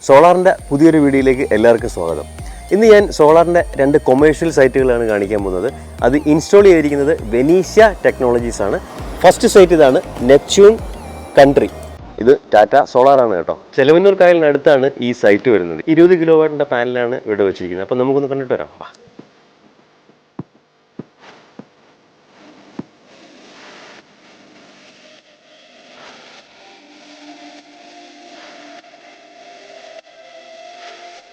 സോളാറിൻ്റെ പുതിയൊരു വീഡിയോയിലേക്ക് എല്ലാവർക്കും സ്വാഗതം. ഇന്ന് ഞാൻ സോളാറിൻ്റെ 2 കൊമേഴ്ഷ്യൽ സൈറ്റുകളാണ് കാണിക്കാൻ പോകുന്നത്. അത് ഇൻസ്റ്റാൾ ചെയ്തിരിക്കുന്നത് വെനീഷ്യ ടെക്നോളജീസ് ആണ്. ഫസ്റ്റ് സൈറ്റ് ഇതാണ്, നെപ്റ്റ്യൂൺ കൺട്രി. ഇത് ടാറ്റ സോളാറാണ് കേട്ടോ. ചെലവന്നൂർ കായലിനടുത്താണ് ഈ സൈറ്റ് വരുന്നത്. 20 കിലോവാട്ടിൻ്റെ പാനലാണ് ഇവിടെ വെച്ചിരിക്കുന്നത്. അപ്പോൾ നമുക്കൊന്ന് കണ്ടിട്ട് വരാം.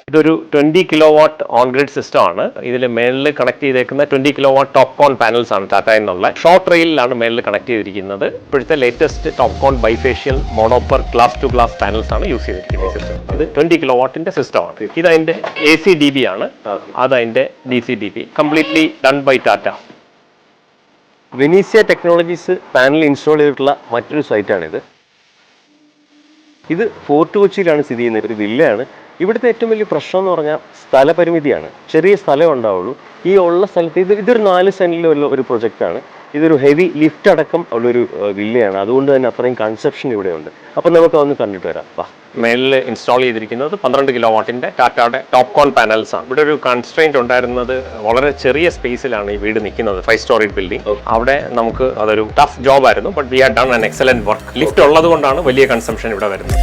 ഇതൊരു 20 കിലോവാട്ട് ഓൺ ഗ്രിഡ് സിസ്റ്റം ആണ്. ഇതിൽ മേളിൽ കണക്ട് ചെയ്തേക്കുന്ന 20 കിലോവാട്ട് ടോപ്പ് കോൺ പാനൽസ് ആണ് ടാറ്റ എന്നുള്ള. ഷോർട്ട് റെയിലാണ് മേളിൽ കണക്ട് ചെയ്തിരിക്കുന്നത്. ഇപ്പോഴത്തെ latest top con bifacial mono perc glass to glass panels ആണ് യൂസ് ചെയ്തിരിക്കുന്നത്. സിസ്റ്റം ഇത് 20 കിലോവാട്ടിന്റെ സിസ്റ്റമാണ്. ഇത് അതിന്റെ AC/DB ആണ്, അത് അതിന്റെ DC/DB. Completely done by Tata. Venetia Technologies panel install ചെയ്തിട്ടുള്ള മറ്റൊരു സൈറ്റാണിത്. ഇത് ഫോർട്ട് കൊച്ചിയിലാണ് സ്ഥിതി ചെയ്യുന്നത്. ഒരു വില്ലയാണ്. ഇവിടുത്തെ ഏറ്റവും വലിയ പ്രശ്നം എന്ന് പറഞ്ഞാൽ സ്ഥലപരിമിതിയാണ്. ചെറിയ സ്ഥലം ഉണ്ടാവുള്ളൂ. ഈ ഉള്ള സ്ഥലത്ത് ഇതൊരു 4 സെന്റിലുള്ള ഒരു പ്രൊജക്റ്റാണ്. ഇതൊരു ഹെവി ലിഫ്റ്റ് അടക്കം ഉള്ളൊരു വില്ലയാണ്. അതുകൊണ്ട് തന്നെ അത്രയും കൺസെപ്ഷൻ ഇവിടെയുണ്ട്. അപ്പം നമുക്ക് അതൊന്ന് കണ്ടിട്ട് വരാം. മേളിൽ ഇൻസ്റ്റാൾ ചെയ്തിരിക്കുന്നത് 12 കിലോവാട്ടിന്റെ ടാറ്റയുടെ ടോപ്പ് കോൺ പാനൽസ് ആണ്. ഇവിടെ ഒരു കൺസ്ട്രെയിന്റ് ഉണ്ടായിരുന്നത്, വളരെ ചെറിയ സ്പേസിലാണ് ഈ വീട് നിൽക്കുന്നത്. 5 സ്റ്റോറി ബിൽഡിംഗ്. അവിടെ നമുക്ക് അതൊരു ടഫ് ജോബ് ആയിരുന്നു. But we have done an excellent work. Lift ഉള്ളത് കൊണ്ടാണ് വലിയ കൺസംഷൻ ഇവിടെ വരുന്നത്.